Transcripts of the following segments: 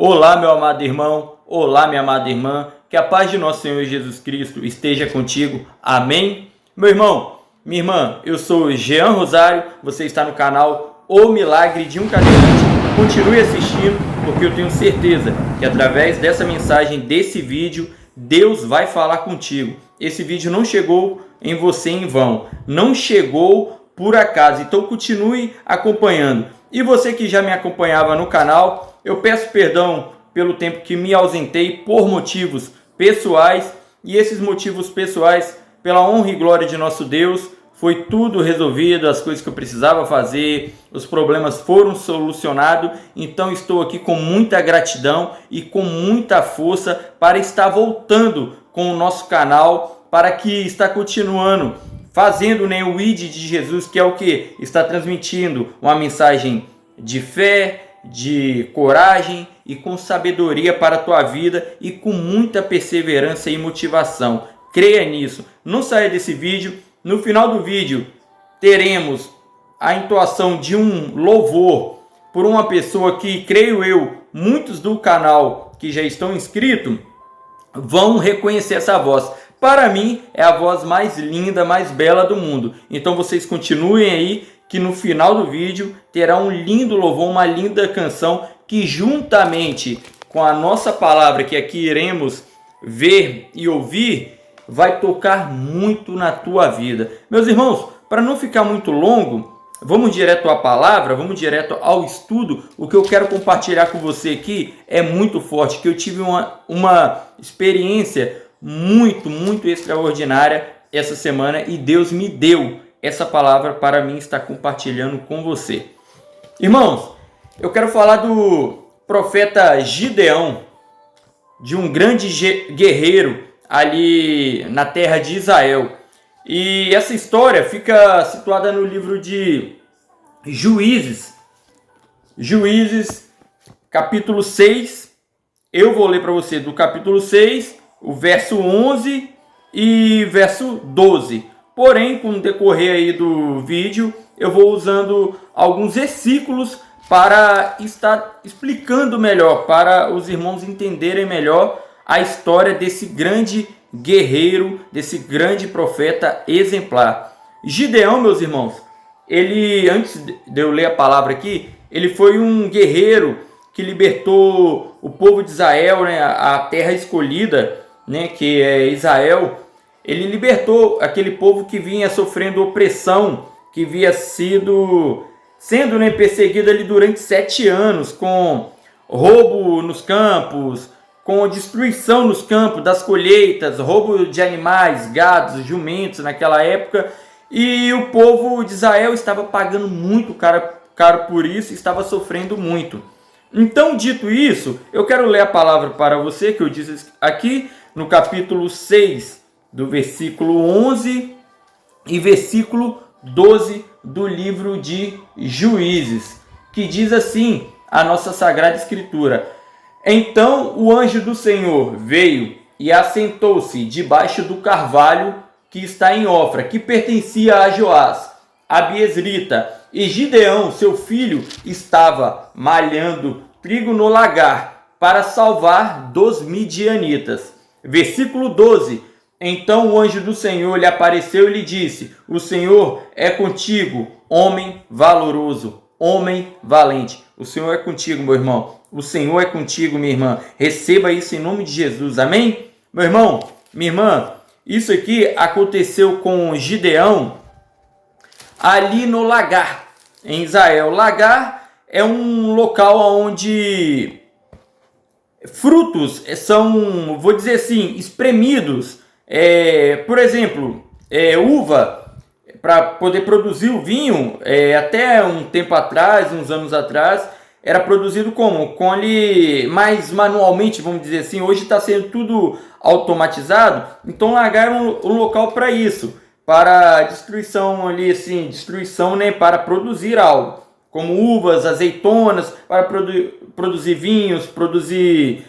Olá, meu amado irmão, olá, minha amada irmã, que a paz de nosso Senhor Jesus Cristo esteja contigo, amém? Meu irmão, minha irmã, eu sou Jean Rosário, você está no canal O Milagre de um Cadeirante. Continue assistindo, porque eu tenho certeza que através dessa mensagem, desse vídeo, Deus vai falar contigo. Esse vídeo não chegou em você em vão, não chegou por acaso, então continue acompanhando. E você que já me acompanhava no canal, eu peço perdão pelo tempo que me ausentei por motivos pessoais, e esses motivos pessoais, pela honra e glória de nosso Deus, foi tudo resolvido, as coisas que eu precisava fazer, os problemas foram solucionados, então estou aqui com muita gratidão e com muita força para estar voltando com o nosso canal, para que está continuando fazendo o ID de Jesus, que é o que? Está transmitindo uma mensagem de fé, de coragem e com sabedoria para a tua vida e com muita perseverança e motivação. Creia nisso. Não saia desse vídeo. No final do vídeo teremos a entoação de um louvor por uma pessoa que, creio eu, muitos do canal que já estão inscritos vão reconhecer essa voz. Para mim é a voz mais linda, mais bela do mundo. Então vocês continuem aí, que no final do vídeo terá um lindo louvor, uma linda canção que juntamente com a nossa palavra que aqui iremos ver e ouvir, vai tocar muito na tua vida. Meus irmãos, para não ficar muito longo, vamos direto à palavra, vamos direto ao estudo. O que eu quero compartilhar com você aqui é muito forte, que eu tive uma experiência muito extraordinária essa semana e Deus me deu essa palavra para mim estar compartilhando com você. Irmãos, eu quero falar do profeta Gideão, de um grande guerreiro ali na terra de Israel. E essa história fica situada no livro de Juízes. Juízes, capítulo 6. Eu vou ler para você do capítulo 6, o verso 11 e verso 12. Porém, com o decorrer aí do vídeo, eu vou usando alguns versículos para estar explicando melhor, para os irmãos entenderem melhor a história desse grande guerreiro, desse grande profeta exemplar. Gideão, meus irmãos, ele, antes de eu ler a palavra aqui, ele foi um guerreiro que libertou o povo de Israel, a terra escolhida, que é Israel. Ele libertou aquele povo que vinha sofrendo opressão, que vinha sendo perseguido ali durante 7 anos, com roubo nos campos, com destruição nos campos das colheitas, roubo de animais, gados, jumentos naquela época. E o povo de Israel estava pagando muito caro por isso, estava sofrendo muito. Então, dito isso, eu quero ler a palavra para você, que eu disse aqui no capítulo 6, do versículo 11 e versículo 12 do livro de Juízes, que diz assim a nossa Sagrada Escritura: Então o anjo do Senhor veio e assentou-se debaixo do carvalho que está em Ofra, que pertencia a Joás, a Biezrita, e Gideão, seu filho, estava malhando trigo no lagar para salvar dos midianitas. Versículo 12. Então o anjo do Senhor lhe apareceu e lhe disse: O Senhor é contigo, homem valoroso, homem valente. O Senhor é contigo, meu irmão. O Senhor é contigo, minha irmã. Receba isso em nome de Jesus. Amém? Meu irmão, minha irmã, isso aqui aconteceu com Gideão ali no lagar, em Israel. Lagar é um local onde frutos são, vou dizer assim, espremidos. Por exemplo, uva, para poder produzir o vinho, até um tempo atrás, uns anos atrás, era produzido como? Com ali mais manualmente, vamos dizer assim. Hoje está sendo tudo automatizado, então lagar é um local para isso, para destruição ali, assim, para produzir algo, como uvas, azeitonas, para produzir vinhos, produzir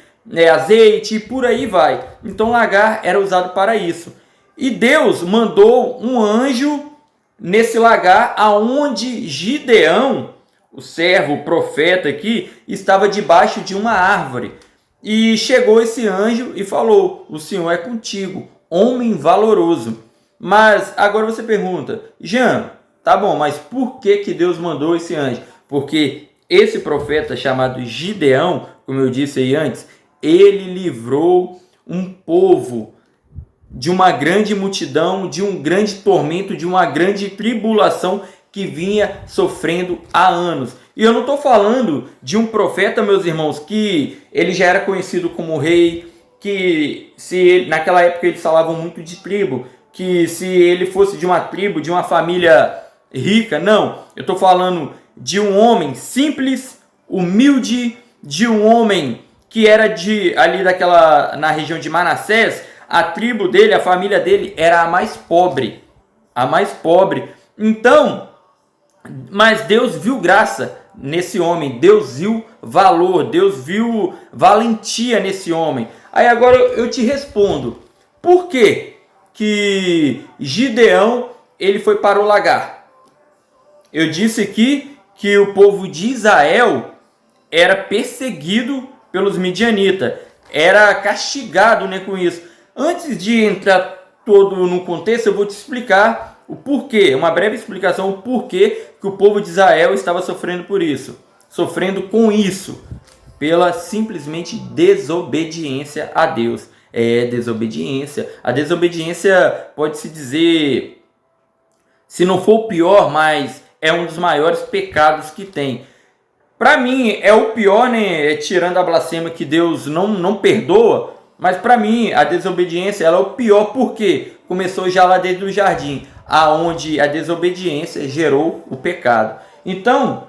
azeite e por aí vai. Então lagar era usado para isso. E Deus mandou um anjo nesse lagar aonde Gideão o servo, o profeta aqui, estava debaixo de uma árvore. E chegou esse anjo e falou: o Senhor é contigo, homem valoroso. Mas agora você pergunta: Jean, tá bom, mas por que Deus mandou esse anjo? Porque esse profeta chamado Gideão, como eu disse aí antes, ele livrou um povo de uma grande multidão, de um grande tormento, de uma grande tribulação que vinha sofrendo há anos. E eu não estou falando de um profeta, meus irmãos, que ele já era conhecido como rei, que se ele, naquela época eles falavam muito de tribo, que se ele fosse de uma tribo, de uma família rica. Não, eu estou falando de um homem simples, humilde, de um homem que era ali na região de Manassés. A tribo dele, a família dele era a mais pobre. A mais pobre. Então, mas Deus viu graça nesse homem. Deus viu valor. Deus viu valentia nesse homem. Aí agora eu te respondo. Por que que Gideão ele foi para o lagar? Eu disse aqui que o povo de Israel era perseguido pelos midianitas. Era castigado, né, com isso. Antes de entrar todo no contexto, eu vou te explicar o porquê, uma breve explicação, o porquê que o povo de Israel estava sofrendo por isso. Sofrendo com isso, pela simplesmente desobediência a Deus. Desobediência. A desobediência pode-se dizer, se não for o pior, mas é um dos maiores pecados que tem. Para mim, é o pior, né? Tirando a blasfêmia que Deus não perdoa. Mas para mim, a desobediência ela é o pior porque começou já lá desde o jardim, aonde a desobediência gerou o pecado. Então,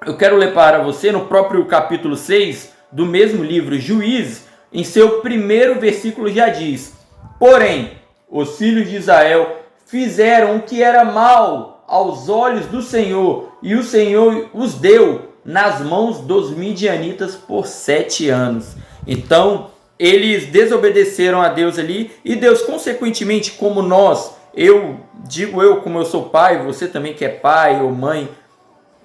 eu quero ler para você no próprio capítulo 6 do mesmo livro Juízes, em seu primeiro versículo já diz: porém, os filhos de Israel fizeram o que era mal aos olhos do Senhor, e o Senhor os deu nas mãos dos midianitas por 7 anos. Então, eles desobedeceram a Deus ali, e Deus, consequentemente, como nós, como eu sou pai, você também que é pai ou mãe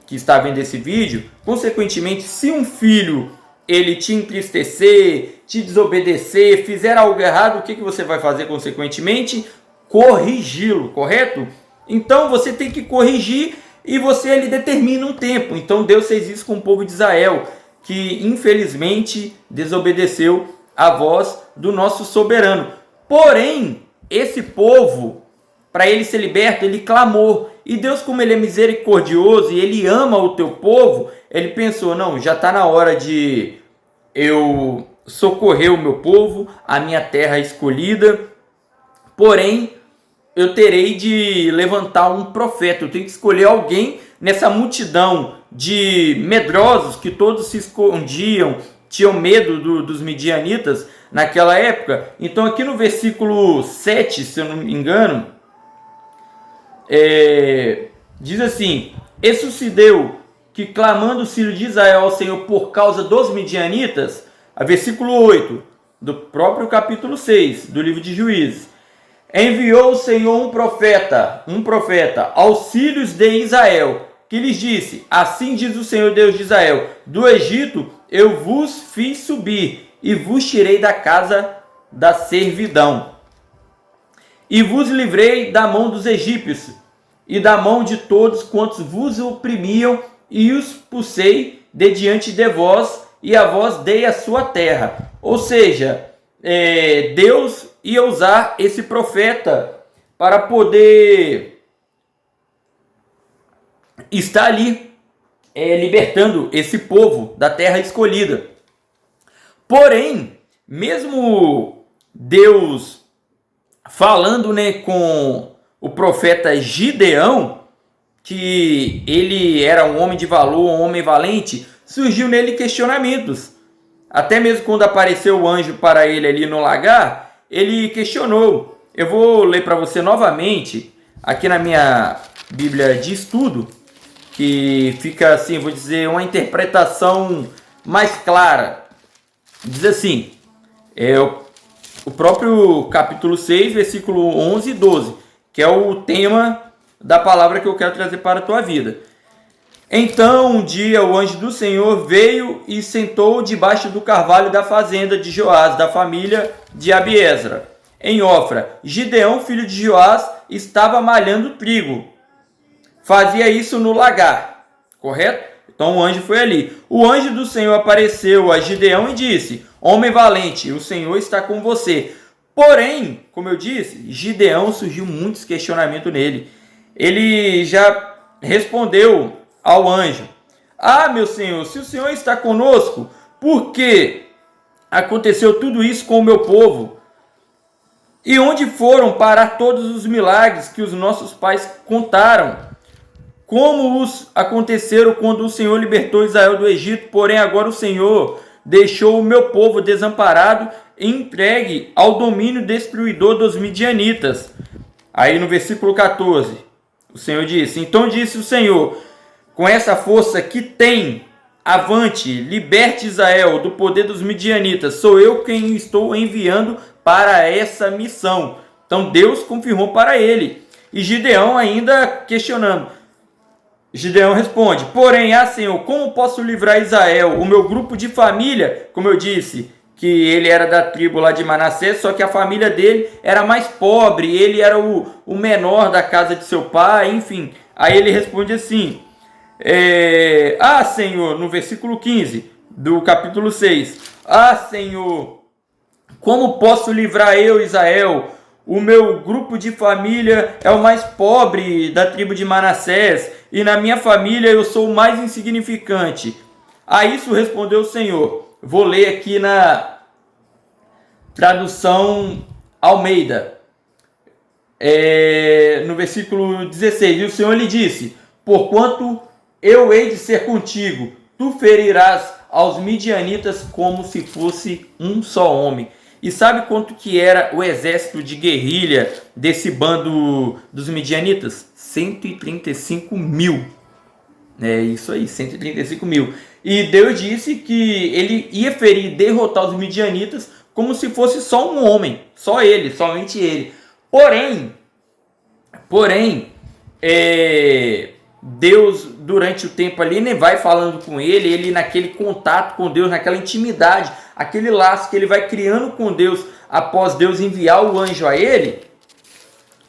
que está vendo esse vídeo, consequentemente, se um filho ele te entristecer, te desobedecer, fizer algo errado, o que você vai fazer consequentemente? Corrigi-lo, correto? Então você tem que corrigir e ele determina um tempo. Então Deus fez isso com o povo de Israel, que infelizmente desobedeceu a voz do nosso soberano. Porém, esse povo, para ele ser liberto, ele clamou. E Deus, como ele é misericordioso e ele ama o teu povo, ele pensou: não, já está na hora de eu socorrer o meu povo, a minha terra escolhida. Porém, eu terei de levantar um profeta. Eu tenho que escolher alguém nessa multidão de medrosos que todos se escondiam, tinham medo dos midianitas naquela época. Então aqui no versículo 7, se eu não me engano, diz assim: e sucedeu que, clamando os filhos de Israel ao Senhor por causa dos midianitas, a versículo 8 do próprio capítulo 6 do livro de Juízes, enviou o Senhor um profeta aos filhos de Israel, que lhes disse: assim diz o Senhor Deus de Israel, do Egito eu vos fiz subir, e vos tirei da casa da servidão, e vos livrei da mão dos egípcios, e da mão de todos quantos vos oprimiam, e os expulsei de diante de vós, e a vós dei a sua terra. Ou seja, Deus ia usar esse profeta para poder estar ali libertando esse povo da terra escolhida. Porém, mesmo Deus falando, né, com o profeta Gideão, que ele era um homem de valor, um homem valente, surgiu nele questionamentos. Até mesmo quando apareceu o anjo para ele ali no lagar, ele questionou. Eu vou ler para você novamente, aqui na minha Bíblia de estudo, que fica assim, vou dizer, uma interpretação mais clara. Diz assim, o próprio capítulo 6, versículo 11 e 12, que é o tema da palavra que eu quero trazer para a tua vida. Então um dia o anjo do Senhor veio e sentou debaixo do carvalho da fazenda de Joás, da família de Abiezra, em Ofra. Gideão, filho de Joás, estava malhando trigo. Fazia isso no lagar, correto? Então o anjo foi ali. O anjo do Senhor apareceu a Gideão e disse: homem valente, o Senhor está com você. Porém, como eu disse, Gideão, surgiu muitos questionamentos nele. Ele já respondeu ao anjo: ah, meu Senhor, se o Senhor está conosco, por que aconteceu tudo isso com o meu povo? E onde foram parar todos os milagres que os nossos pais contaram? Como os aconteceram quando o Senhor libertou Israel do Egito, porém agora o Senhor deixou o meu povo desamparado e entregue ao domínio destruidor dos midianitas. Aí no versículo 14, o Senhor disse: então disse o Senhor, com essa força que tem, avante, liberte Israel do poder dos midianitas, sou eu quem estou enviando para essa missão. Então Deus confirmou para ele. E Gideão ainda questionando. Gideão responde: porém, Senhor, como posso livrar Israel? O meu grupo de família, como eu disse, que ele era da tribo lá de Manassés, só que a família dele era mais pobre, ele era o menor da casa de seu pai, enfim. Aí ele responde assim: Senhor, no versículo 15 do capítulo 6, Senhor, como posso livrar eu, Israel? O meu grupo de família é o mais pobre da tribo de Manassés, e na minha família eu sou o mais insignificante. A isso respondeu o Senhor. Vou ler aqui na tradução Almeida, no versículo 16. E o Senhor lhe disse: porquanto eu hei de ser contigo, tu ferirás aos midianitas como se fosse um só homem. E sabe quanto que era o exército de guerrilha desse bando dos midianitas? 135 mil. É isso aí, 135 mil. E Deus disse que ele ia ferir e derrotar os midianitas como se fosse só um homem. Só ele, somente ele. Porém, Deus, durante o tempo ali, né, vai falando com ele naquele contato com Deus, naquela intimidade, aquele laço que ele vai criando com Deus após Deus enviar o anjo a ele,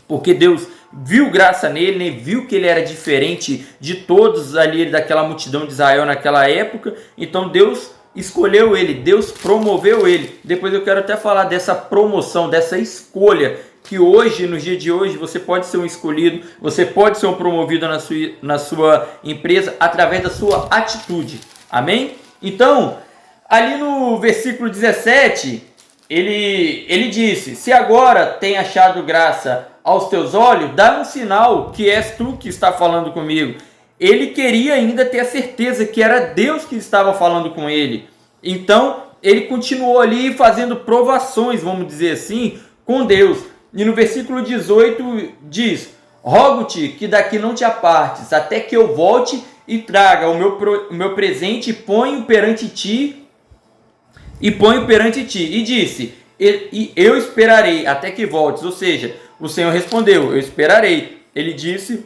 porque Deus viu graça nele, né, viu que ele era diferente de todos ali daquela multidão de Israel naquela época. Então Deus escolheu ele, Deus promoveu ele. Depois eu quero até falar dessa promoção, dessa escolha, que hoje, no dia de hoje, você pode ser um escolhido, você pode ser um promovido na sua empresa através da sua atitude. Amém? Então, ali no versículo 17, ele disse: se agora tem achado graça aos teus olhos, dá um sinal que és tu que está falando comigo. Ele queria ainda ter a certeza que era Deus que estava falando com ele. Então, ele continuou ali fazendo provações, vamos dizer assim, com Deus. E no versículo 18 diz: rogo-te que daqui não te apartes, até que eu volte e traga o meu presente e ponho perante ti. E disse: e eu esperarei até que voltes. Ou seja, o Senhor respondeu: eu esperarei. Ele disse,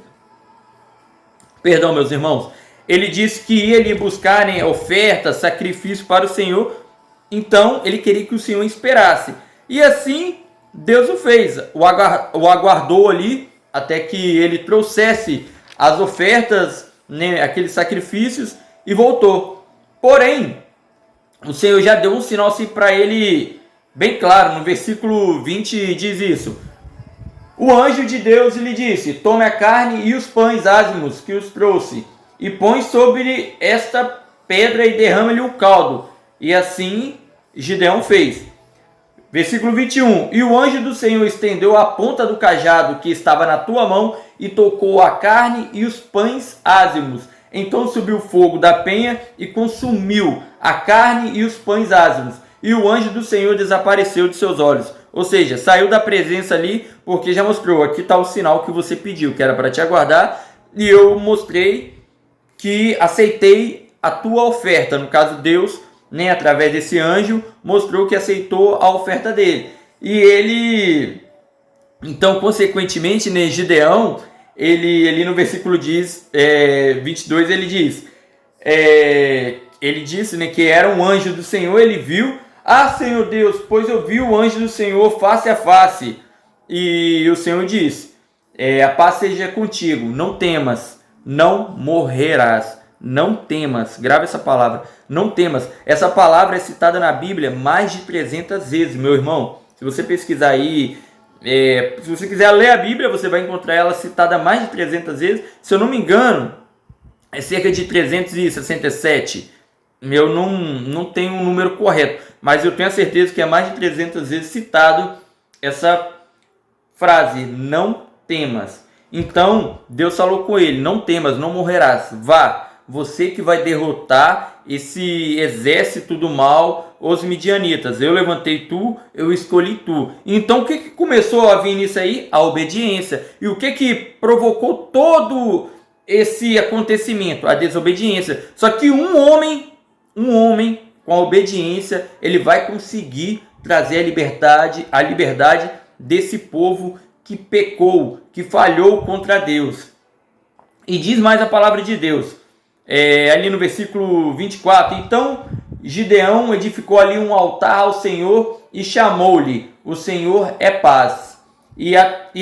perdão, meus irmãos, ele disse que ia lhe buscarem ofertas, sacrifício para o Senhor. Então ele queria que o Senhor esperasse. E assim Deus o fez, o aguardou ali até que ele trouxesse as ofertas, né, aqueles sacrifícios, e voltou. Porém, o Senhor já deu um sinal assim para ele bem claro. No versículo 20 diz isso: o anjo de Deus lhe disse: tome a carne e os pães ázimos que os trouxe, e põe sobre esta pedra e derrama-lhe o caldo. E assim Gideão fez. Versículo 21. E o anjo do Senhor estendeu a ponta do cajado que estava na tua mão e tocou a carne e os pães ázimos. Então subiu o fogo da penha e consumiu a carne e os pães ázimos. E o anjo do Senhor desapareceu de seus olhos. Ou seja, saiu da presença ali, porque já mostrou: aqui está o sinal que você pediu, que era para te aguardar. E eu mostrei que aceitei a tua oferta. No caso, Deus, né, através desse anjo, mostrou que aceitou a oferta dele. E ele, então, consequentemente, né, Gideão, ele no versículo 22, ele disse, né, que era um anjo do Senhor. Ele viu: ah, Senhor Deus, pois eu vi o anjo do Senhor face a face. E o Senhor disse: a paz seja contigo, não temas, não morrerás. Não temas, grava essa palavra, não temas. Essa palavra é citada na Bíblia mais de 300 vezes, meu irmão. Se você pesquisar aí, se você quiser ler a Bíblia, você vai encontrar ela citada mais de 300 vezes. Se eu não me engano, é cerca de 367. Eu não tenho um número correto, mas eu tenho a certeza que é mais de 300 vezes citado essa frase: não temas. Então, Deus falou com ele: não temas, não morrerás. Vá, você que vai derrotar esse exército do mal, os midianitas. Eu levantei tu, eu escolhi tu. Então, o que começou a vir nisso aí? A obediência. E o que provocou todo esse acontecimento? A desobediência. Só que um homem com a obediência, ele vai conseguir trazer a liberdade desse povo que pecou, que falhou contra Deus. E diz mais a palavra de Deus, ali no versículo 24: então Gideão edificou ali um altar ao Senhor e chamou-lhe: o Senhor é paz. E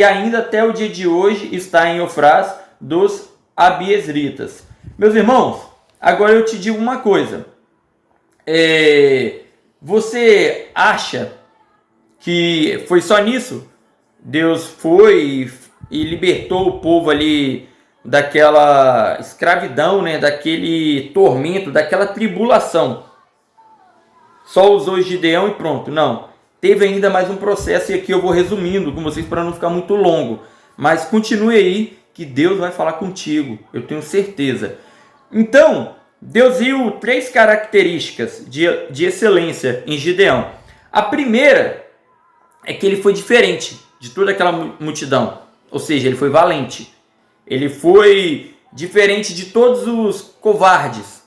ainda até o dia de hoje está em Ofrás dos Abiezritas. Meus irmãos, agora eu te digo uma coisa. Você acha que foi só nisso? Deus foi e libertou o povo ali daquela escravidão, né? Daquele tormento, daquela tribulação. Só usou Gideão e pronto? Não. Teve ainda mais um processo, e aqui eu vou resumindo com vocês para não ficar muito longo. Mas continue aí que Deus vai falar contigo, eu tenho certeza. Então, Deus viu 3 características de excelência em Gideão. A primeira é que ele foi diferente de toda aquela multidão. Ou seja, ele foi valente. Ele foi diferente de todos os covardes,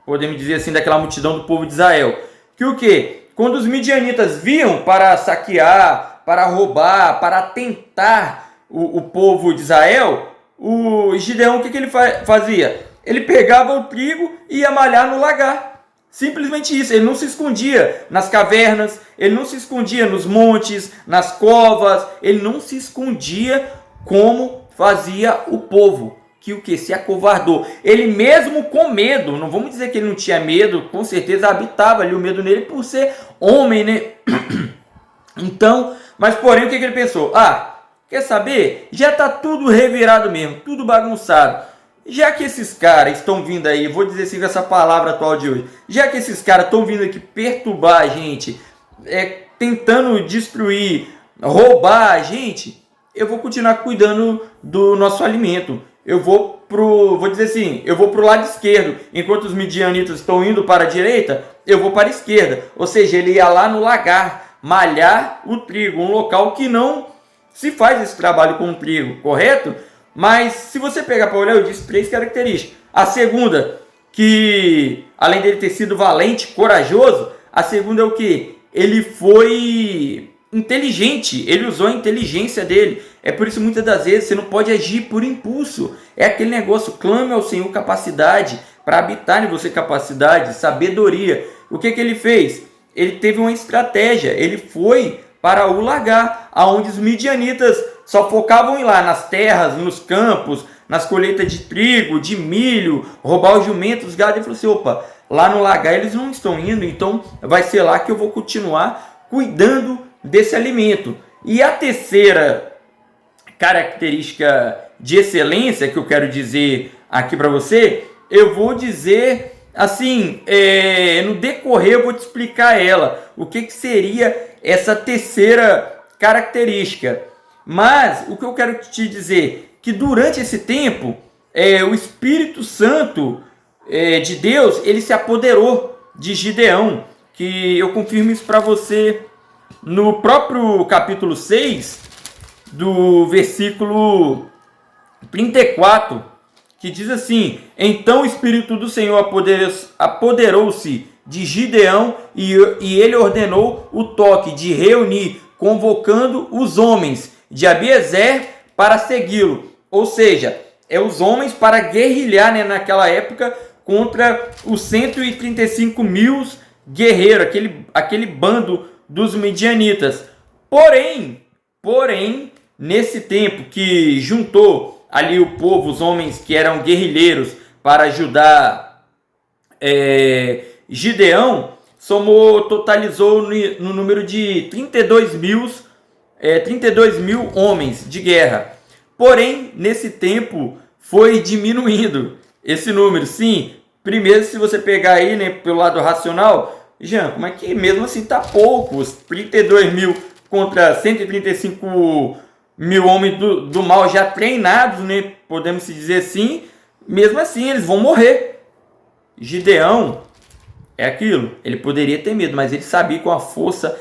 podemos dizer assim, daquela multidão do povo de Israel. Que o quê? Quando os midianitas vinham para saquear, para roubar, para tentar o povo de Israel, o Gideão, o que ele fazia? Ele pegava o trigo e ia malhar no lagar. Simplesmente isso. Ele não se escondia nas cavernas, ele não se escondia nos montes, nas covas, ele não se escondia como fazia o povo, que o que? Se acovardou. Ele mesmo com medo, não vamos dizer que ele não tinha medo, com certeza habitava ali o medo nele por ser homem, né? Então, mas porém o que ele pensou? Quer saber? Já está tudo revirado mesmo, tudo bagunçado. Já que esses caras estão vindo aí, vou dizer assim com essa palavra atual de hoje, já que esses caras estão vindo aqui perturbar a gente, tentando destruir, roubar a gente, eu vou continuar cuidando do nosso alimento. Eu vou pro lado esquerdo. Enquanto os midianitas estão indo para a direita, eu vou para a esquerda. Ou seja, ele ia lá no lagar, malhar o trigo, um local que não se faz esse trabalho com o trigo, correto? Mas se você pegar para olhar, eu disse 3 características. A segunda, que além dele ter sido valente, corajoso, a segunda é o que? Ele foi inteligente, ele usou a inteligência dele. É por isso muitas das vezes você não pode agir por impulso. É aquele negócio: clame ao Senhor capacidade, para habitar em você capacidade, sabedoria. O que ele fez? Ele teve uma estratégia, ele foi para o lagar, aonde os midianitas só focavam em ir lá nas terras, nos campos, nas colheitas de trigo, de milho, roubar os jumentos, os gados. Ele falou assim: opa, lá no lagar eles não estão indo, então vai ser lá que eu vou continuar cuidando desse alimento. E a terceira característica de excelência que eu quero dizer aqui para você, eu vou dizer assim, no decorrer eu vou te explicar ela, o que seria essa terceira característica. Mas o que eu quero te dizer, que durante esse tempo, o Espírito Santo de Deus, ele se apoderou de Gideão, que eu confirmo isso para você no próprio capítulo 6, do versículo 34, que diz assim: então o Espírito do Senhor apoderou-se de Gideão e ele ordenou o toque de reunir, convocando os homens de Abiezer para segui-lo. ou seja, os homens para guerrilhar, né, naquela época contra os 135 mil guerreiros, aquele bando dos midianitas. Porém, nesse tempo que juntou ali o povo, os homens que eram guerrilheiros para ajudar Gideão, totalizou no número de 32 mil homens de guerra. Porém, nesse tempo foi diminuindo esse número. Sim, primeiro, se você pegar aí, né, pelo lado racional, Jean, como é que mesmo assim tá pouco? Os 32 mil contra 135 mil homens do mal já treinados, né, podemos se dizer assim, mesmo assim eles vão morrer. Gideão é aquilo, ele poderia ter medo, mas ele sabia que uma força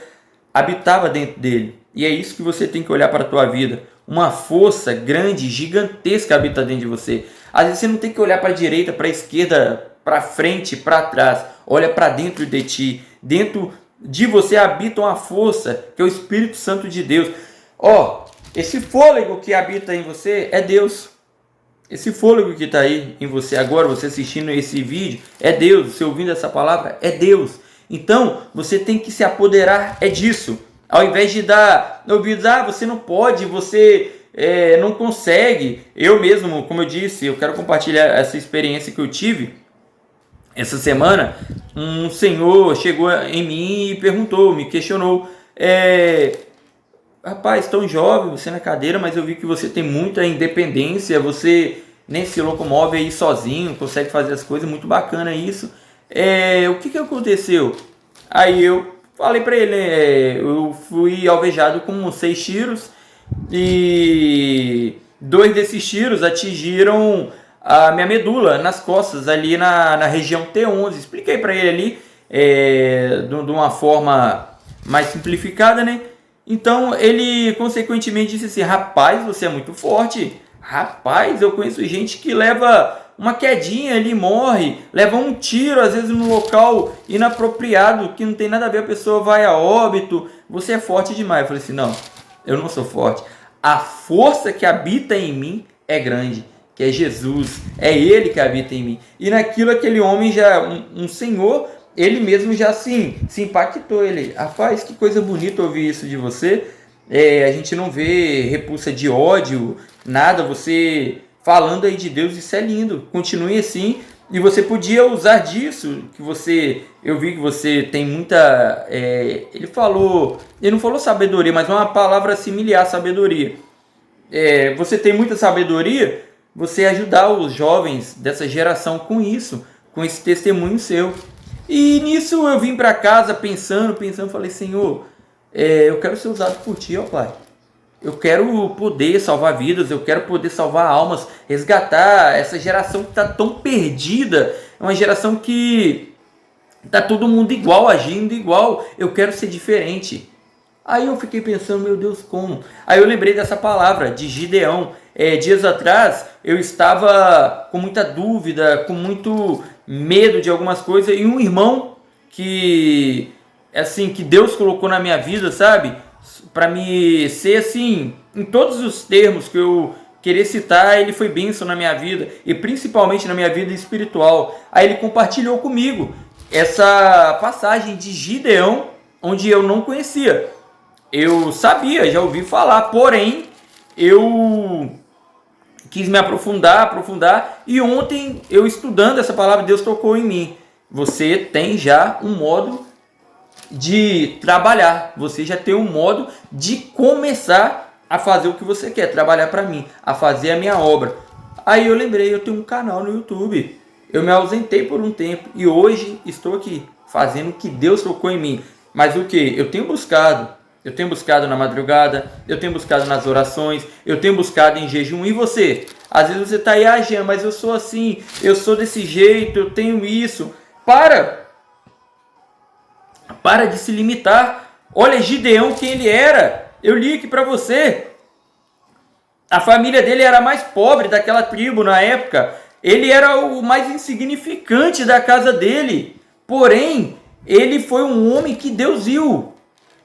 habitava dentro dele. E é isso que você tem que olhar para a tua vida. Uma força grande, gigantesca habita dentro de você. Às vezes você não tem que olhar para a direita, para a esquerda, para frente, para trás. Olha para dentro de ti. Dentro de você habita uma força, que é o Espírito Santo de Deus. Esse fôlego que habita em você é Deus. Esse fôlego que está aí em você agora, você assistindo esse vídeo, é Deus. Você ouvindo essa palavra, é Deus. Então, você tem que se apoderar disso. Ao invés de dar ouvidos, você não pode, você não consegue. Eu mesmo, como eu disse, eu quero compartilhar essa experiência que eu tive essa semana. Um senhor chegou em mim e perguntou, me questionou, rapaz, tão jovem, você na cadeira, mas eu vi que você tem muita independência, você nem se locomove aí sozinho, consegue fazer as coisas, muito bacana isso. O que aconteceu? Aí eu falei para ele, eu fui alvejado com 6 tiros e 2 desses tiros atingiram a minha medula nas costas, ali na região T11. Expliquei para ele ali de uma forma mais simplificada, né? Então ele consequentemente disse assim, rapaz, você é muito forte. Rapaz, eu conheço gente que leva uma quedinha ali, morre, leva um tiro, às vezes no local inapropriado, que não tem nada a ver, a pessoa vai a óbito, você é forte demais. Eu falei assim, não, eu não sou forte. A força que habita em mim é grande, que é Jesus, é Ele que habita em mim. E naquilo aquele homem já, um senhor, ele mesmo já assim, se impactou. Ele, rapaz, que coisa bonita ouvir isso de você. A gente não vê repulsa de ódio, nada, você falando aí de Deus, isso é lindo, continue assim. E você podia usar disso, eu vi que você tem muita, ele não falou sabedoria, mas uma palavra similar à sabedoria. Você tem muita sabedoria, você ajudar os jovens dessa geração com isso, com esse testemunho seu. E nisso eu vim para casa pensando, falei, Senhor, eu quero ser usado por Ti, ó Pai. Eu quero poder salvar vidas, eu quero poder salvar almas, resgatar essa geração que está tão perdida, é uma geração que está todo mundo igual, agindo igual, eu quero ser diferente. Aí eu fiquei pensando, meu Deus, como? Aí eu lembrei dessa palavra, de Gideão. Dias atrás eu estava com muita dúvida, com muito medo de algumas coisas, e um irmão que Deus colocou na minha vida, sabe? Para me ser assim, em todos os termos que eu querer citar, ele foi bênção na minha vida, e principalmente na minha vida espiritual. Aí ele compartilhou comigo essa passagem de Gideão, onde eu não conhecia. Eu sabia, já ouvi falar, porém, eu quis me aprofundar, e ontem, eu estudando essa palavra, Deus tocou em mim. Você tem já um modo de trabalhar, você já tem um modo de começar a fazer o que você quer, trabalhar para mim, a fazer a minha obra. Aí eu lembrei, eu tenho um canal no YouTube, eu me ausentei por um tempo, e hoje estou aqui, fazendo o que Deus tocou em mim. Mas o que? Eu tenho buscado na madrugada, eu tenho buscado nas orações, eu tenho buscado em jejum. E você? Às vezes você está aí, Jean, mas eu sou assim, eu sou desse jeito, eu tenho isso. Para de se limitar. Olha Gideão, quem ele era. Eu li aqui para você. A família dele era a mais pobre daquela tribo na época. Ele era o mais insignificante da casa dele. Porém, ele foi um homem que Deus viu,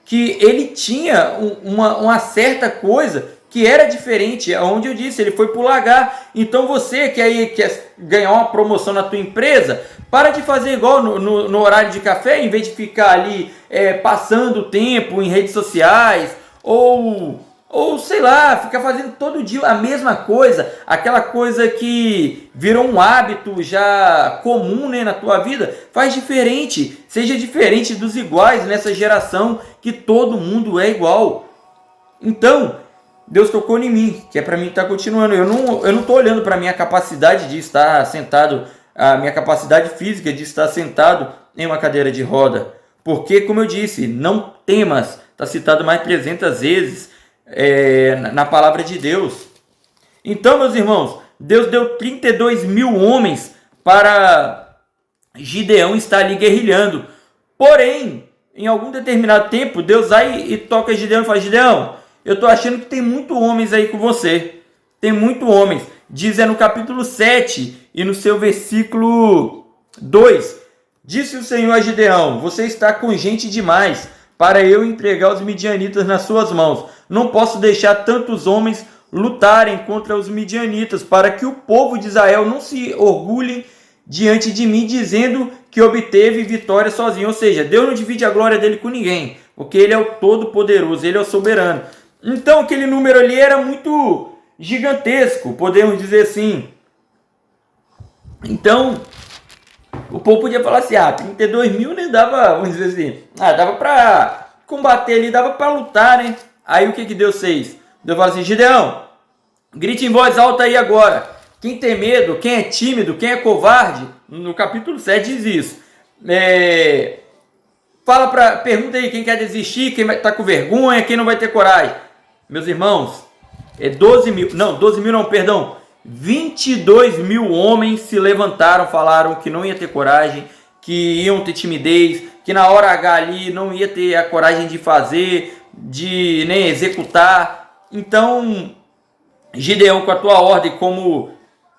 que ele tinha uma certa coisa que era diferente, onde eu disse, ele foi para o lagar. Então você que aí quer ganhar uma promoção na tua empresa, para de fazer igual no horário de café, em vez de ficar ali passando tempo em redes sociais, ou sei lá, ficar fazendo todo dia a mesma coisa, aquela coisa que virou um hábito já comum, né, na tua vida. Faz diferente, seja diferente dos iguais nessa geração que todo mundo é igual. Então, Deus tocou em mim, que é para mim estar continuando. Eu não estou olhando para a minha capacidade de estar sentado, a minha capacidade física de estar sentado em uma cadeira de roda. Porque, como eu disse, não temas, está citado mais 300 vezes na palavra de Deus. Então, meus irmãos, Deus deu 32 mil homens para Gideão estar ali guerrilhando. Porém, em algum determinado tempo, Deus vai e toca Gideão e fala: Gideão, eu estou achando que tem muitos homens aí com você. Tem muitos homens. Diz no capítulo 7 e no seu versículo 2. Disse o Senhor a Gideão: você está com gente demais para eu entregar os midianitas nas suas mãos. Não posso deixar tantos homens lutarem contra os midianitas, para que o povo de Israel não se orgulhe diante de mim, dizendo que obteve vitória sozinho. Ou seja, Deus não divide a glória dele com ninguém, porque ele é o todo-poderoso, ele é o soberano. Então aquele número ali era muito gigantesco, podemos dizer assim. Então o povo podia falar assim: 32 mil, né, dava, vamos dizer assim, dava para combater ali, dava para lutar, né? Aí o que Deus fez? Deus falou assim: Gideão, grite em voz alta aí agora. Quem tem medo, quem é tímido, quem é covarde, no capítulo 7 diz isso. Pergunta aí quem quer desistir, quem está com vergonha, quem não vai ter coragem. Meus irmãos, 22 mil homens se levantaram, falaram que não ia ter coragem, que iam ter timidez, que na hora H ali não ia ter a coragem de fazer, de nem executar. Então, Gideão, com a tua ordem, como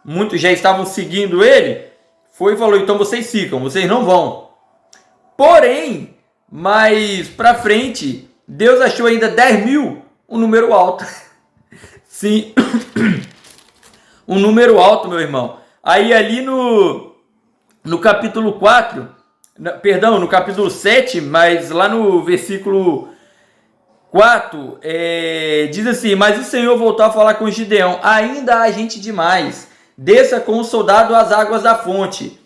muitos já estavam seguindo ele, foi e falou: então vocês ficam, vocês não vão. Porém, mais pra frente, Deus achou ainda 10 mil, um número alto. Sim, um número alto, meu irmão. Aí ali no capítulo 4, no capítulo 7, mas lá no versículo 4, diz assim: mas o Senhor voltou a falar com Gideão: ainda há gente demais, desça com o soldado às águas da fonte.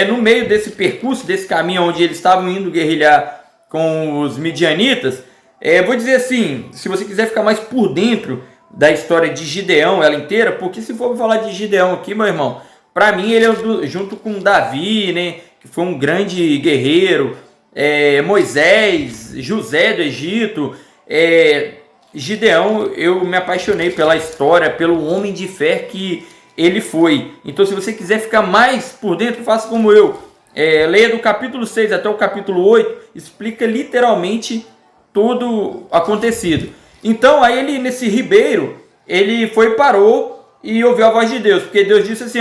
No meio desse percurso, desse caminho onde eles estavam indo guerrilhar com os midianitas, vou dizer assim, se você quiser ficar mais por dentro da história de Gideão, ela inteira, porque se for falar de Gideão aqui, meu irmão, para mim ele é junto com Davi, né, que foi um grande guerreiro, Moisés, José do Egito, Gideão, eu me apaixonei pela história, pelo homem de fé que ele foi. Então, se você quiser ficar mais por dentro, faça como eu. Leia do capítulo 6 até o capítulo 8, explica literalmente tudo acontecido. Então, aí ele, nesse ribeiro, ele parou e ouviu a voz de Deus, porque Deus disse assim: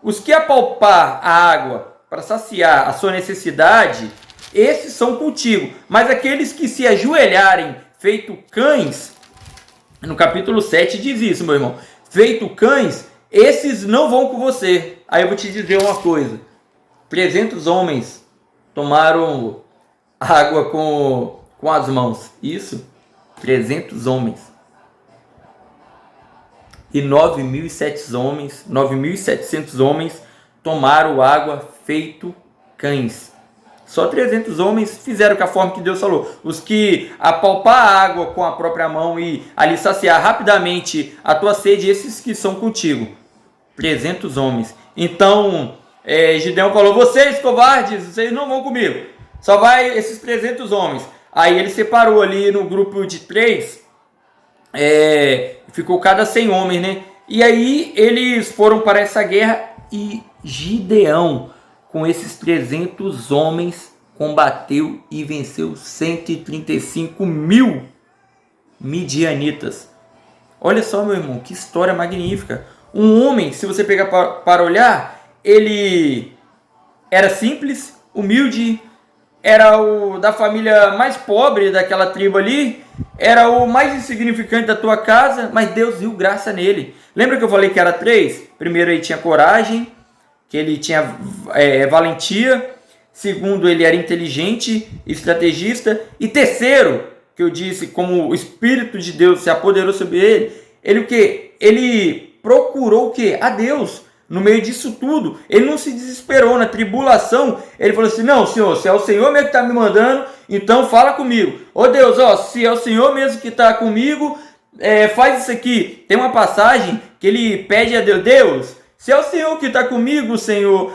os que apalpar a água para saciar a sua necessidade, esses são contigo, mas aqueles que se ajoelharem feito cães, no capítulo 7 diz isso, meu irmão, feito cães, esses não vão com você. Aí eu vou te dizer uma coisa: 300 homens tomaram água com as mãos. Isso, 300 homens. E 9.700 homens tomaram água feito cães. Só 300 homens fizeram com a forma que Deus falou. Os que apalpar a água com a própria mão e ali saciar rapidamente a tua sede, esses que são contigo. 300 homens. Então, Gideão falou: vocês covardes, vocês não vão comigo. Só vai esses 300 homens. Aí ele separou ali no grupo de 3. Ficou cada 100 homens, né? E aí eles foram para essa guerra e Gideão, com esses 300 homens, combateu e venceu 135 mil midianitas. Olha só, meu irmão, que história magnífica. Um homem, se você pegar para olhar, ele era simples, humilde, era da família mais pobre daquela tribo ali, era o mais insignificante da tua casa, mas Deus viu graça nele. Lembra que eu falei que era 3? Primeiro, ele tinha coragem, que ele tinha valentia. Segundo, ele era inteligente, estrategista. E terceiro, que eu disse, como o Espírito de Deus se apoderou sobre ele, ele o quê? Ele procurou o quê? A Deus. No meio disso tudo, ele não se desesperou na tribulação. Ele falou assim: não, Senhor, se é o Senhor mesmo que está me mandando, então fala comigo. Ô Deus, se é o Senhor mesmo que está comigo, faz isso aqui. Tem uma passagem que ele pede a Deus: Deus, se é o Senhor que está comigo, Senhor,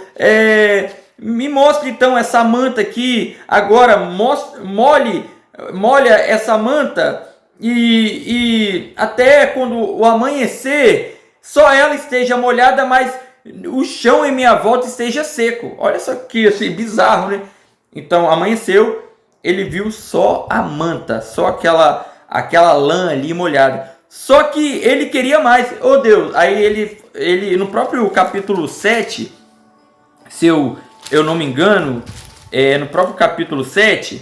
me mostre então essa manta aqui. Agora, molha essa manta e até quando o amanhecer, só ela esteja molhada, mas o chão em minha volta esteja seco. Olha isso aqui, assim, bizarro, né? Então, amanheceu, ele viu só a manta, só aquela lã ali molhada. Só que ele queria mais. Oh Deus, aí ele no próprio capítulo 7, se eu não me engano, no próprio capítulo 7,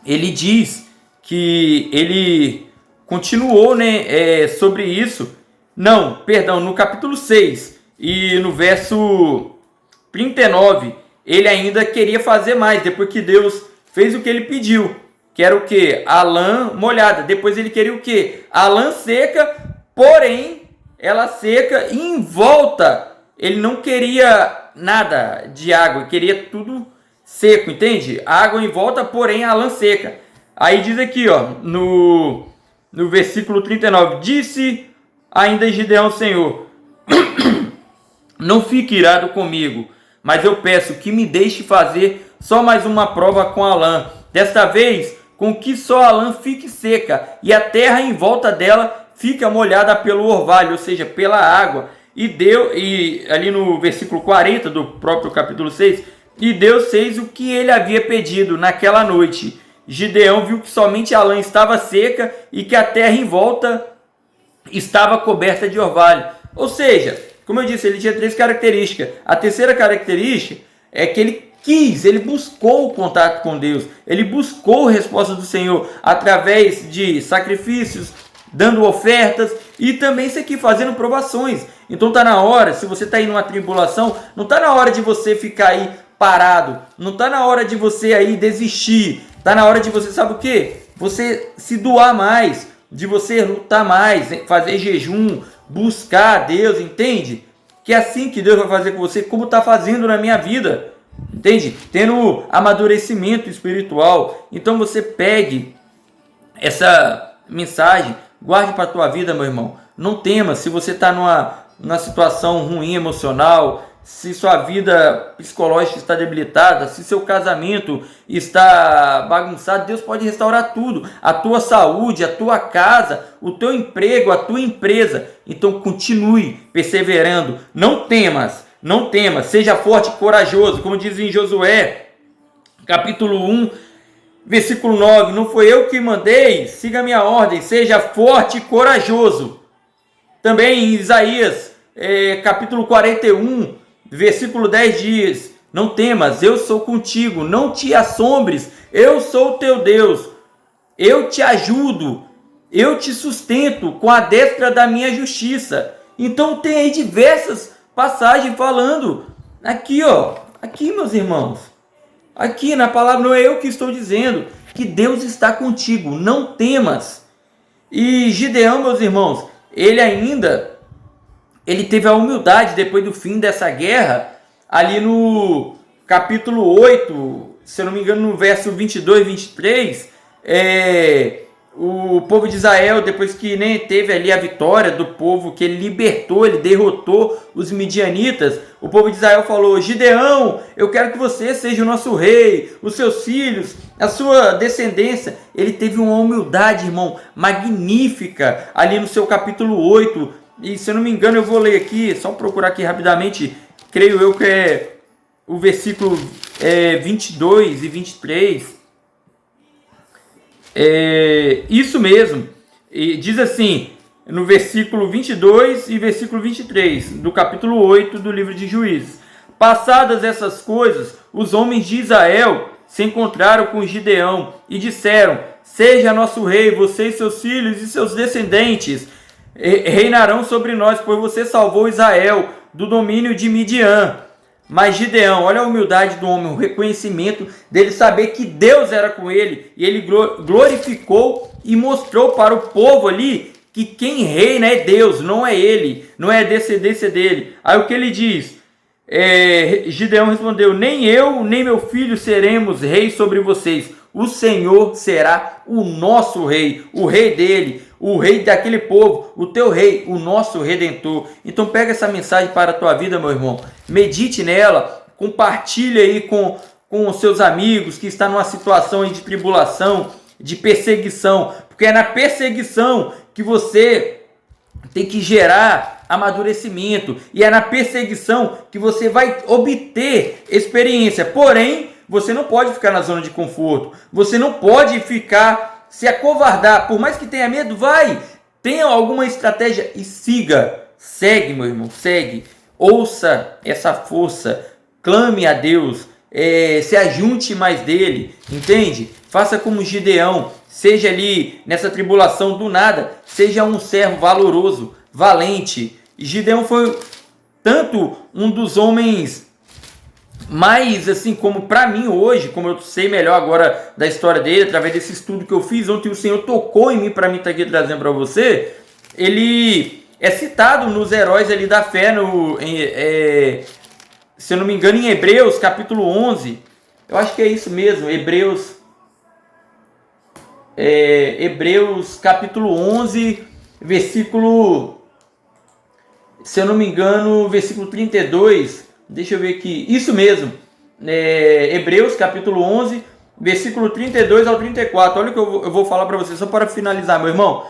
ele diz que ele continuou, né, sobre isso. Não, perdão, no capítulo 6 e no verso 39, ele ainda queria fazer mais, depois que Deus fez o que ele pediu, que era o que? A lã molhada. Depois ele queria o que? A lã seca, porém, ela seca e em volta, ele não queria nada de água, queria tudo seco, entende? Água em volta, porém a lã seca. Aí diz aqui, ó, no versículo 39, disse ainda Gideão: Senhor, não fique irado comigo, mas eu peço que me deixe fazer só mais uma prova com a lã. Desta vez, com que só a lã fique seca e a terra em volta dela fica molhada pelo orvalho, ou seja, pela água. E ali no versículo 40 do próprio capítulo 6, e Deus fez o que ele havia pedido naquela noite. Gideão viu que somente a lã estava seca e que a terra em volta estava coberta de orvalho. Ou seja, como eu disse, ele tinha 3 características. A terceira característica é que ele buscou o contato com Deus. Ele buscou a resposta do Senhor através de sacrifícios, dando ofertas e também isso aqui, fazendo provações. Então está na hora, se você está aí numa tribulação, não está na hora de você ficar aí parado. Não está na hora de você aí desistir. Está na hora de você, sabe o quê? Você se doar mais, de você lutar mais, fazer jejum, buscar a Deus, entende? Que é assim que Deus vai fazer com você, como está fazendo na minha vida, entende? Tendo amadurecimento espiritual. Então você pegue essa mensagem, guarde para a tua vida, meu irmão. Não tema, se você está numa situação ruim emocional, se sua vida psicológica está debilitada, se seu casamento está bagunçado, Deus pode restaurar tudo. A tua saúde, a tua casa, o teu emprego, a tua empresa. Então continue perseverando. Não temas, seja forte e corajoso. Como diz em Josué, capítulo 1, versículo 9. Não foi eu que mandei, siga a minha ordem, seja forte e corajoso. Também em Isaías, capítulo 41, versículo 10 diz: não temas, eu sou contigo, não te assombres, eu sou o teu Deus, eu te ajudo, eu te sustento com a destra da minha justiça. Então tem aí diversas passagens falando, aqui meus irmãos, aqui na palavra, não é eu que estou dizendo, que Deus está contigo, não temas. E Gideão, meus irmãos, ele teve a humildade depois do fim dessa guerra, ali no capítulo 8, se eu não me engano, no verso 22 e 23, o povo de Israel, depois que teve ali a vitória do povo, que ele libertou, ele derrotou os midianitas, o povo de Israel falou: Gideão, eu quero que você seja o nosso rei, os seus filhos, a sua descendência. Ele teve uma humildade, irmão, magnífica, ali no seu capítulo 8, e se eu não me engano, eu vou ler aqui, só procurar aqui rapidamente, creio eu que é o versículo 22 e 23, isso mesmo, e diz assim, no versículo 22 e versículo 23, do capítulo 8 do livro de Juízes: passadas essas coisas, os homens de Israel se encontraram com Gideão e disseram: seja nosso rei, você e seus filhos e seus descendentes reinarão sobre nós, pois você salvou Israel do domínio de Midian. Mas Gideão, olha a humildade do homem, o reconhecimento dele saber que Deus era com ele, e ele glorificou e mostrou para o povo ali que quem reina é Deus, não é ele, não é a descendência dele. Aí o que ele diz? Gideão respondeu: nem eu, nem meu filho seremos reis sobre vocês. O Senhor será o nosso rei, o rei dele, o rei daquele povo, o teu rei, o nosso redentor. Então pega essa mensagem para a tua vida, meu irmão. Medite nela, compartilhe aí com os seus amigos que estão numa situação de tribulação, de perseguição, porque é na perseguição que você tem que gerar amadurecimento, e é na perseguição que você vai obter experiência. Porém, você não pode ficar na zona de conforto, você não pode ficar, se acovardar, por mais que tenha medo, tenha alguma estratégia e segue, meu irmão, segue, ouça essa força, clame a Deus, se ajunte mais dele, entende? Faça como Gideão, seja ali nessa tribulação do nada, seja um servo valoroso, valente. Gideão foi tanto um dos homens mais, assim, como para mim hoje, como eu sei melhor agora da história dele, através desse estudo que eu fiz ontem, o Senhor tocou em mim para mim estar aqui trazendo para você. Ele é citado nos heróis ali da fé, se eu não me engano, em Hebreus capítulo 11, eu acho que é isso mesmo, Hebreus capítulo 11, versículo, se eu não me engano, versículo 32, deixa eu ver aqui, isso mesmo, Hebreus capítulo 11, versículo 32 ao 34, olha o que eu vou falar para você, só para finalizar, meu irmão.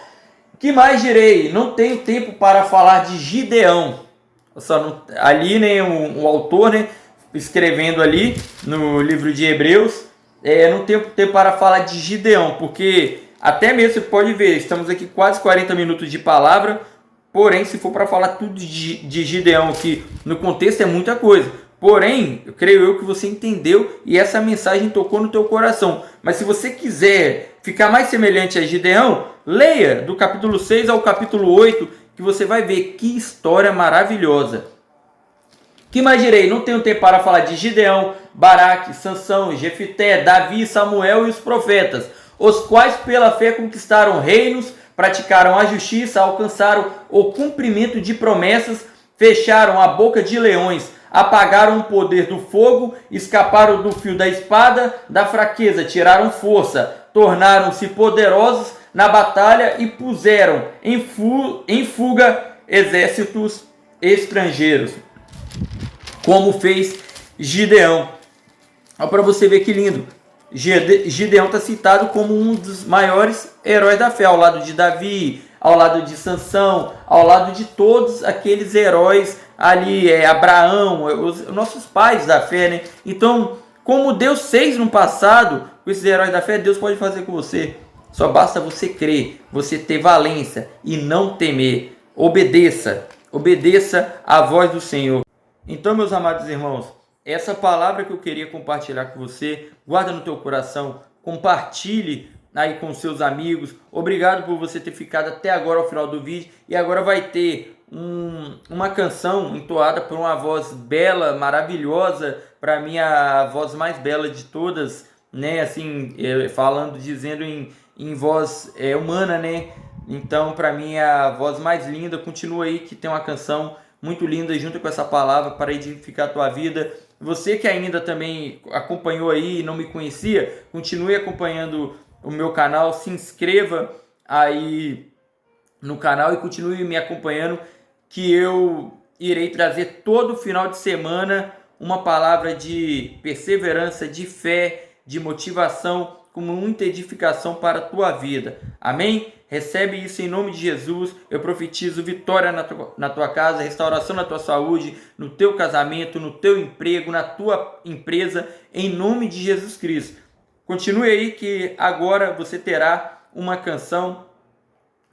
Que mais direi? Não tenho tempo para falar de Gideão. Ali, né, o autor, né, escrevendo ali no livro de Hebreus, não tenho tempo para falar de Gideão, porque até mesmo você pode ver, estamos aqui quase 40 minutos de palavra, porém, se for para falar tudo de Gideão aqui, no contexto é muita coisa. Porém, eu creio que você entendeu e essa mensagem tocou no teu coração. Mas se você quiser ficar mais semelhante a Gideão, leia do capítulo 6 ao capítulo 8, que você vai ver que história maravilhosa. Que mais direi? Não tenho tempo para falar de Gideão, Baraque, Sansão, Jefité, Davi, Samuel e os profetas, os quais pela fé conquistaram reinos, praticaram a justiça, alcançaram o cumprimento de promessas, fecharam a boca de leões, apagaram o poder do fogo, escaparam do fio da espada, da fraqueza tiraram força, tornaram-se poderosos na batalha e puseram em fuga exércitos estrangeiros, como fez Gideão. Olha para você ver que lindo. Gideão está citado como um dos maiores heróis da fé, ao lado de Davi, ao lado de Sansão, ao lado de todos aqueles heróis ali, Abraão, os nossos pais da fé, né? Então, como Deus fez no passado com esses heróis da fé, Deus pode fazer com você. Só basta você crer, você ter valência e não temer. Obedeça à voz do Senhor. Então, meus amados irmãos, essa palavra que eu queria compartilhar com você, guarda no teu coração, compartilhe aí com seus amigos. Obrigado por você ter ficado até agora ao final do vídeo. E agora vai ter uma canção entoada por uma voz bela, maravilhosa, para mim a voz mais bela de todas, né? Assim, dizendo em voz humana, né? Então, para mim a voz mais linda. Continua aí que tem uma canção muito linda junto com essa palavra para edificar a tua vida. Você que ainda também acompanhou aí e não me conhecia, continue acompanhando o meu canal, se inscreva aí no canal e continue me acompanhando, que eu irei trazer todo final de semana uma palavra de perseverança, de fé, de motivação, com muita edificação para a tua vida. Amém? Recebe isso em nome de Jesus. Eu profetizo vitória na tua casa, restauração na tua saúde, no teu casamento, no teu emprego, na tua empresa, em nome de Jesus Cristo. Continue aí que agora você terá uma canção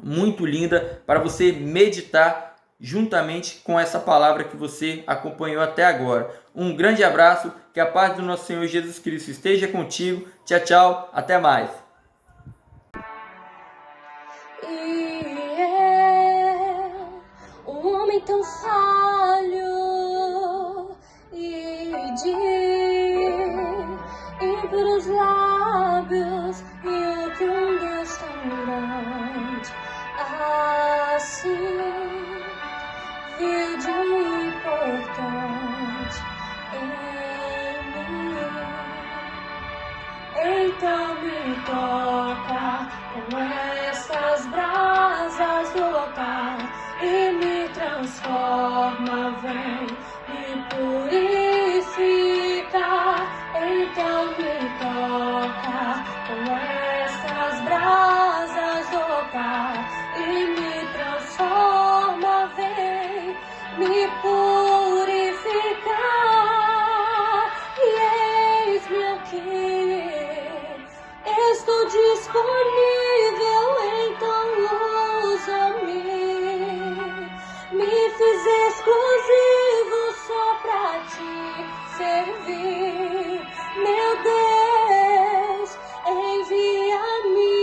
muito linda para você meditar juntamente com essa palavra que você acompanhou até agora. Um grande abraço Que a paz do nosso Senhor Jesus Cristo esteja contigo. Tchau, tchau. Até mais. Um homem tão falho e de impuros lábios e o que um Deus tão grande assim viu de importante em mim. Então me toca com essas brasas do altar e me transforma, vem me purifica. Então me toca com essas brasas do altar e me transforma, vem me purificar. E eis-me aqui, estou disponível, então usa-me. Me fiz exclusivo só pra te servir. Meu Deus, envia-me.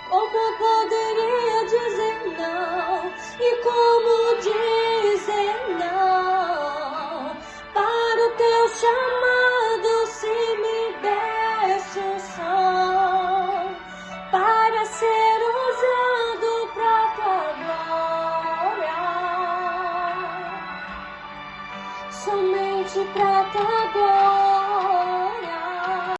Como poderia dizer não? E como dizer não para o teu chamado, se me desse unção para ser usado pra tua glória, somente pra tua glória.